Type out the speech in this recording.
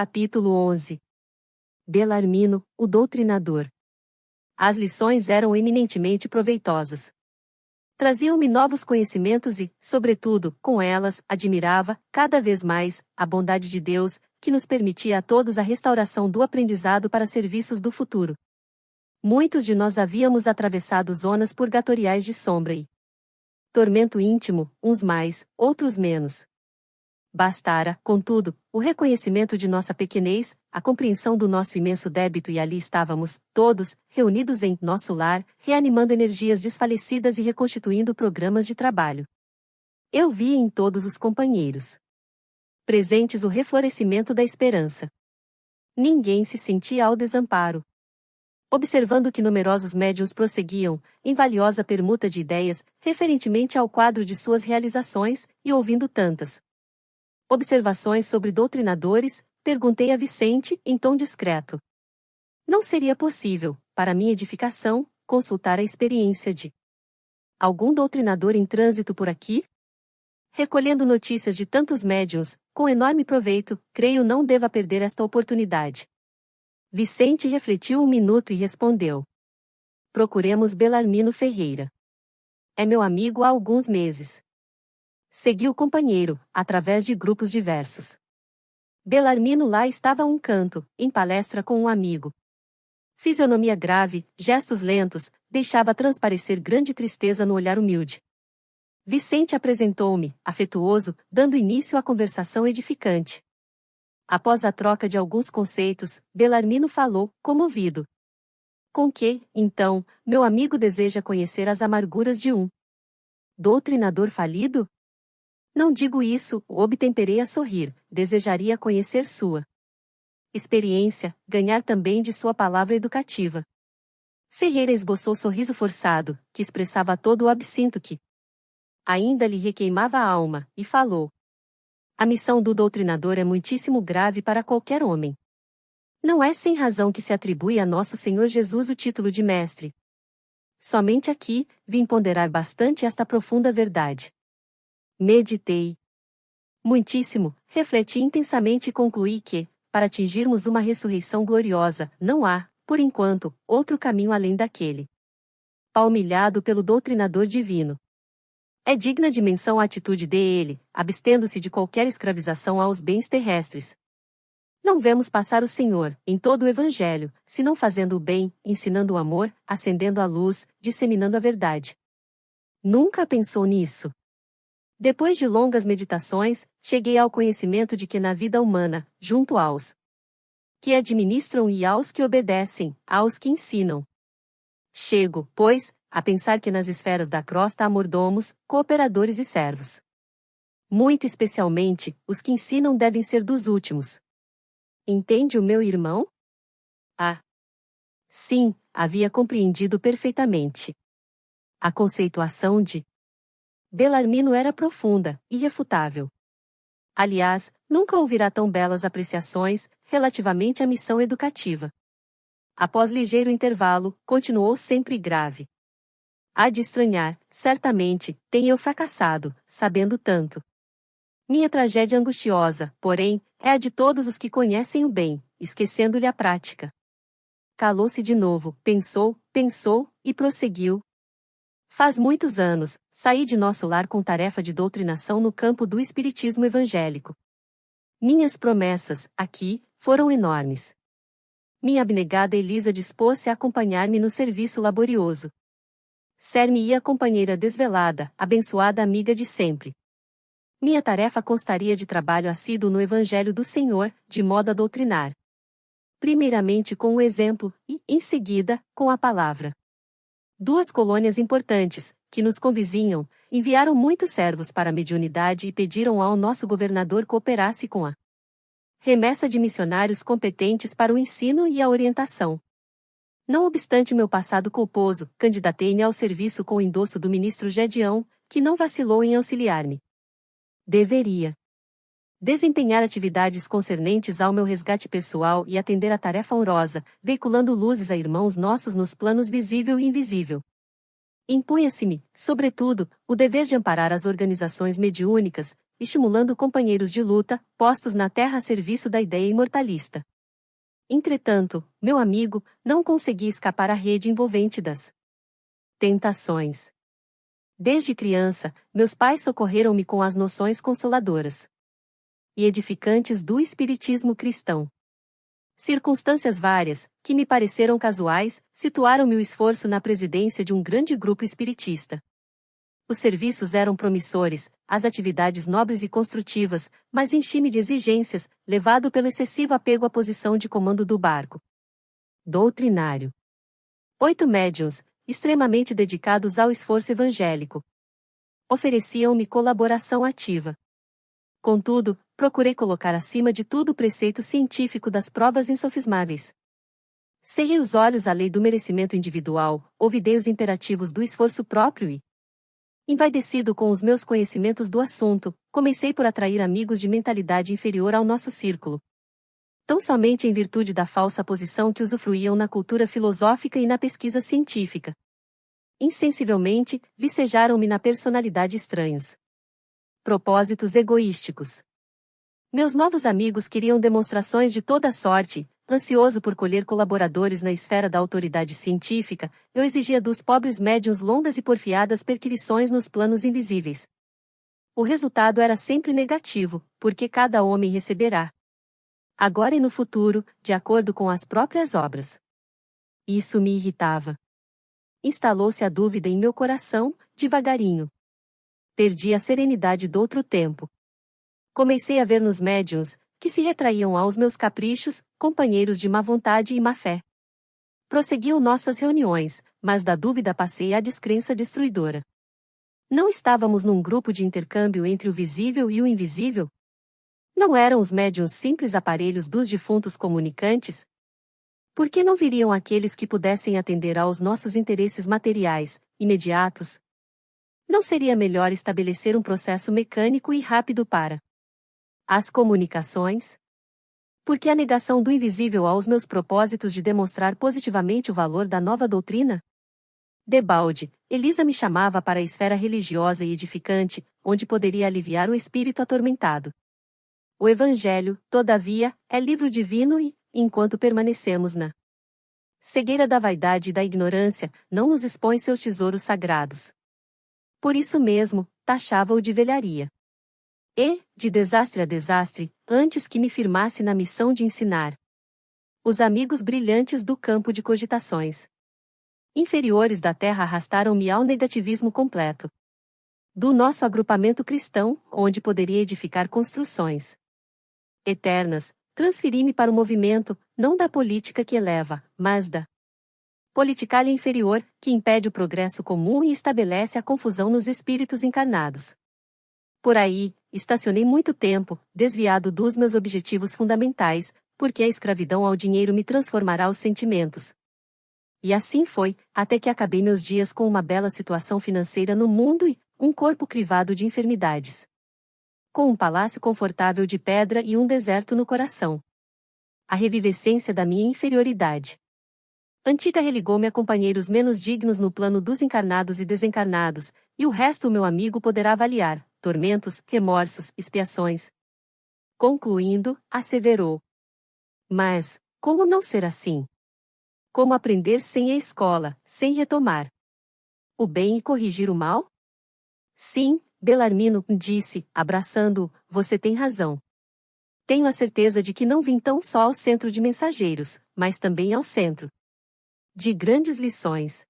Capítulo 11. Belarmino, o doutrinador. As lições eram eminentemente proveitosas. Traziam-me novos conhecimentos e, sobretudo, com elas, admirava, cada vez mais, a bondade de Deus, que nos permitia a todos a restauração do aprendizado para serviços do futuro. Muitos de nós havíamos atravessado zonas purgatoriais de sombra e tormento íntimo, uns mais, outros menos. Bastara, contudo, o reconhecimento de nossa pequenez, a compreensão do nosso imenso débito, e ali estávamos, todos, reunidos em nosso lar, reanimando energias desfalecidas e reconstituindo programas de trabalho. Eu via em todos os companheiros presentes o reflorescimento da esperança. Ninguém se sentia ao desamparo. Observando que numerosos médiuns prosseguiam, em valiosa permuta de ideias, referentemente ao quadro de suas realizações, e ouvindo tantas observações sobre doutrinadores, perguntei a Vicente, em tom discreto. Não seria possível, para minha edificação, consultar a experiência de algum doutrinador em trânsito por aqui? Recolhendo notícias de tantos médiuns, com enorme proveito, creio não deva perder esta oportunidade. Vicente refletiu um minuto e respondeu. Procuremos Belarmino Ferreira. É meu amigo há alguns meses. Segui o companheiro, através de grupos diversos. Belarmino lá estava a um canto, em palestra com um amigo. Fisionomia grave, gestos lentos, deixava transparecer grande tristeza no olhar humilde. Vicente apresentou-me, afetuoso, dando início à conversação edificante. Após a troca de alguns conceitos, Belarmino falou, comovido. Com que, então, meu amigo deseja conhecer as amarguras de um doutrinador falido? Não digo isso, obtemperei a sorrir, desejaria conhecer sua experiência, ganhar também de sua palavra educativa. Ferreira esboçou sorriso forçado, que expressava todo o absinto que ainda lhe requeimava a alma, e falou. A missão do doutrinador é muitíssimo grave para qualquer homem. Não é sem razão que se atribui a nosso Senhor Jesus o título de mestre. Somente aqui, vim ponderar bastante esta profunda verdade. Meditei muitíssimo, refleti intensamente e concluí que, para atingirmos uma ressurreição gloriosa, não há, por enquanto, outro caminho além daquele palmilhado pelo doutrinador divino. É digna de menção a atitude dele, abstendo-se de qualquer escravização aos bens terrestres. Não vemos passar o Senhor, em todo o Evangelho, senão fazendo o bem, ensinando o amor, acendendo a luz, disseminando a verdade. Nunca pensou nisso? Depois de longas meditações, cheguei ao conhecimento de que na vida humana, junto aos que administram e aos que obedecem, aos que ensinam. Chego, pois, a pensar que nas esferas da crosta há mordomos, cooperadores e servos. Muito especialmente, os que ensinam devem ser dos últimos. Entende o meu irmão? Ah! Sim, havia compreendido perfeitamente. A conceituação de Belarmino era profunda, irrefutável. Aliás, nunca ouvirá tão belas apreciações, relativamente à missão educativa. Após ligeiro intervalo, continuou sempre grave. Há de estranhar, certamente, tenho eu fracassado, sabendo tanto. Minha tragédia angustiosa, porém, é a de todos os que conhecem o bem, esquecendo-lhe a prática. Calou-se de novo, pensou, e prosseguiu. Faz muitos anos, saí de nosso lar com tarefa de doutrinação no campo do espiritismo evangélico. Minhas promessas, aqui, foram enormes. Minha abnegada Elisa dispôs-se a acompanhar-me no serviço laborioso. Ser-me-ia companheira desvelada, abençoada amiga de sempre. Minha tarefa constaria de trabalho assíduo no Evangelho do Senhor, de modo a doutrinar. Primeiramente com o exemplo, e, em seguida, com a palavra. Duas colônias importantes, que nos convizinham, enviaram muitos servos para a mediunidade e pediram ao nosso governador cooperasse com a remessa de missionários competentes para o ensino e a orientação. Não obstante meu passado culposo, candidatei-me ao serviço com o endosso do ministro Gédeão, que não vacilou em auxiliar-me. Deveria desempenhar atividades concernentes ao meu resgate pessoal e atender à tarefa honrosa, veiculando luzes a irmãos nossos nos planos visível e invisível. Impunha-se-me, sobretudo, o dever de amparar as organizações mediúnicas, estimulando companheiros de luta, postos na terra a serviço da ideia imortalista. Entretanto, meu amigo, não consegui escapar à rede envolvente das tentações. Desde criança, meus pais socorreram-me com as noções consoladoras e edificantes do espiritismo cristão. Circunstâncias várias, que me pareceram casuais, situaram-me o esforço na presidência de um grande grupo espiritista. Os serviços eram promissores, as atividades nobres e construtivas, mas enchi-me de exigências, levado pelo excessivo apego à posição de comando do barco doutrinário. 8 médiuns, extremamente dedicados ao esforço evangélico, ofereciam-me colaboração ativa. Contudo, procurei colocar acima de tudo o preceito científico das provas insofismáveis. Cerrei os olhos à lei do merecimento individual, ouvidei os imperativos do esforço próprio e, envaidecido com os meus conhecimentos do assunto, comecei por atrair amigos de mentalidade inferior ao nosso círculo. Tão somente em virtude da falsa posição que usufruíam na cultura filosófica e na pesquisa científica. Insensivelmente, vicejaram-me na personalidade estranhos propósitos egoísticos. Meus novos amigos queriam demonstrações de toda sorte, ansioso por colher colaboradores na esfera da autoridade científica, eu exigia dos pobres médiuns longas e porfiadas perquisições nos planos invisíveis. O resultado era sempre negativo, porque cada homem receberá, agora e no futuro, de acordo com as próprias obras. Isso me irritava. Instalou-se a dúvida em meu coração, devagarinho. Perdi a serenidade doutro tempo. Comecei a ver nos médiuns, que se retraíam aos meus caprichos, companheiros de má vontade e má fé. Prosseguiam nossas reuniões, mas da dúvida passei à descrença destruidora. Não estávamos num grupo de intercâmbio entre o visível e o invisível? Não eram os médiuns simples aparelhos dos defuntos comunicantes? Por que não viriam aqueles que pudessem atender aos nossos interesses materiais, imediatos? Não seria melhor estabelecer um processo mecânico e rápido para as comunicações? Por que a negação do invisível aos meus propósitos de demonstrar positivamente o valor da nova doutrina? Debalde, Elisa me chamava para a esfera religiosa e edificante, onde poderia aliviar o espírito atormentado. O Evangelho, todavia, é livro divino e, enquanto permanecemos na cegueira da vaidade e da ignorância, não nos expõe seus tesouros sagrados. Por isso mesmo, taxava-o de velharia. E, de desastre a desastre, antes que me firmasse na missão de ensinar os amigos brilhantes do campo de cogitações inferiores da terra arrastaram-me ao negativismo completo do nosso agrupamento cristão, onde poderia edificar construções eternas, transferi-me para o movimento, não da política que eleva, mas da politicália inferior, que impede o progresso comum e estabelece a confusão nos espíritos encarnados. Por aí, estacionei muito tempo, desviado dos meus objetivos fundamentais, porque a escravidão ao dinheiro me transformará os sentimentos. E assim foi, até que acabei meus dias com uma bela situação financeira no mundo e um corpo crivado de enfermidades, com um palácio confortável de pedra e um deserto no coração. A revivescência da minha inferioridade antiga religou-me a companheiros menos dignos no plano dos encarnados e desencarnados, e o resto o meu amigo poderá avaliar, tormentos, remorsos, expiações. Concluindo, asseverou: mas, como não ser assim? Como aprender sem a escola, sem retomar o bem e corrigir o mal? Sim, Belarmino, disse, abraçando-o, você tem razão. Tenho a certeza de que não vim tão só ao centro de mensageiros, mas também ao centro de grandes lições.